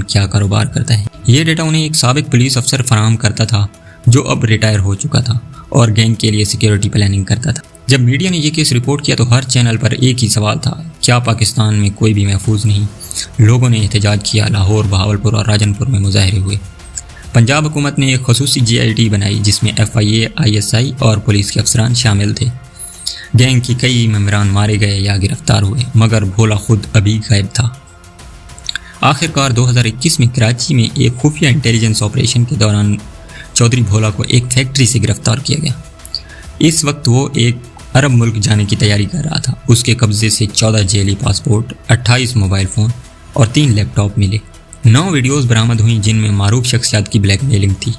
کیا کاروبار کرتا ہے۔ یہ ڈیٹا انہیں ایک سابق پولیس افسر فراہم کرتا تھا جو اب ریٹائر ہو چکا تھا اور گینگ کے لیے سیکیورٹی پلاننگ کرتا تھا۔ جب میڈیا نے یہ کیس رپورٹ کیا تو ہر چینل پر ایک ہی سوال تھا، کیا پاکستان میں کوئی بھی محفوظ نہیں؟ لوگوں نے احتجاج کیا، لاہور، بہاولپور اور راجنپور میں مظاہرے ہوئے۔ پنجاب حکومت نے ایک خصوصی GIT بنائی جس میں FIA، ISI اور پولیس کے افسران شامل تھے۔ گینگ کی کئی ممبران مارے گئے یا گرفتار ہوئے، مگر بھولا خود ابھی غائب تھا۔ آخرکار 2021 میں کراچی میں ایک خفیہ انٹیلیجنس آپریشن کے دوران چودھری بھولا کو ایک فیکٹری سے گرفتار کیا گیا۔ اس وقت وہ ایک عرب ملک جانے کی تیاری کر رہا تھا۔ اس کے قبضے سے 14 جعلی پاسپورٹ، 28 موبائل فون اور 3 لیپ ٹاپ ملے۔ 9 ویڈیوز برآمد ہوئیں جن میں معروف شخصیات کی بلیک میلنگ تھی۔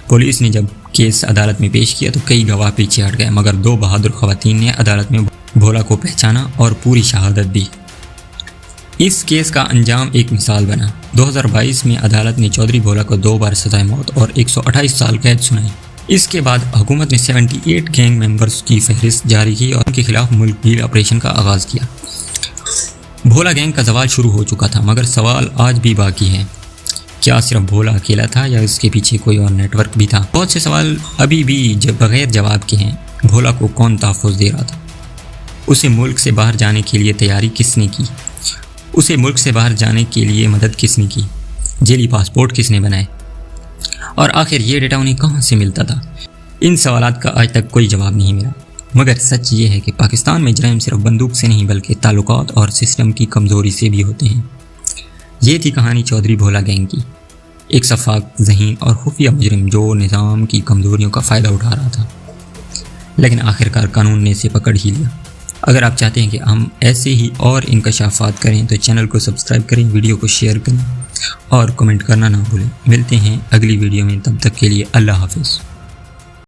پولیس نے جب کیس عدالت میں پیش کیا تو کئی گواہ پیچھے ہٹ گئے، مگر 2 بہادر خواتین نے عدالت میں بھولا کو پہچانا اور پوری شہادت دی۔ اس کیس کا انجام ایک مثال بنا۔ 2022 میں عدالت نے چودھری بھولا کو 2 بار سزائے موت اور 128 سال قید سنائی۔ اس کے بعد حکومت نے 78 گینگ ممبرز کی فہرست جاری کی اور ان کے خلاف ملک گیر آپریشن کا آغاز کیا۔ بھولا گینگ کا زوال شروع ہو چکا تھا، مگر سوال آج بھی باقی ہے، کیا صرف بھولا اکیلا تھا یا اس کے پیچھے کوئی اور نیٹ ورک بھی تھا؟ بہت سے سوال ابھی بھی بغیر جواب کے ہیں۔ بھولا کو کون تحفظ دے رہا تھا؟ اسے ملک سے باہر جانے کے لیے تیاری کس نے کی؟ اسے ملک سے باہر جانے کے لیے مدد کس نے کی؟ جعلی پاسپورٹ کس نے بنائے؟ اور آخر یہ ڈیٹا انہیں کہاں سے ملتا تھا؟ ان سوالات کا آج تک کوئی جواب نہیں ملا، مگر سچ یہ ہے کہ پاکستان میں جرائم صرف بندوق سے نہیں بلکہ تعلقات اور سسٹم کی کمزوری سے بھی ہوتے ہیں۔ یہ تھی کہانی چودھری بھولا گینگ کی، ایک شفاق ذہین اور خفیہ مجرم جو نظام کی کمزوریوں کا فائدہ اٹھا رہا تھا، لیکن آخرکار قانون نے اسے پکڑ ہی لیا۔ اگر آپ چاہتے ہیں کہ ہم ایسے ہی اور انکشافات کریں تو چینل کو سبسکرائب کریں، ویڈیو کو شیئر کریں اور کمنٹ کرنا نہ بھولیں۔ ملتے ہیں اگلی ویڈیو میں، تب تک کے لیے اللہ حافظ۔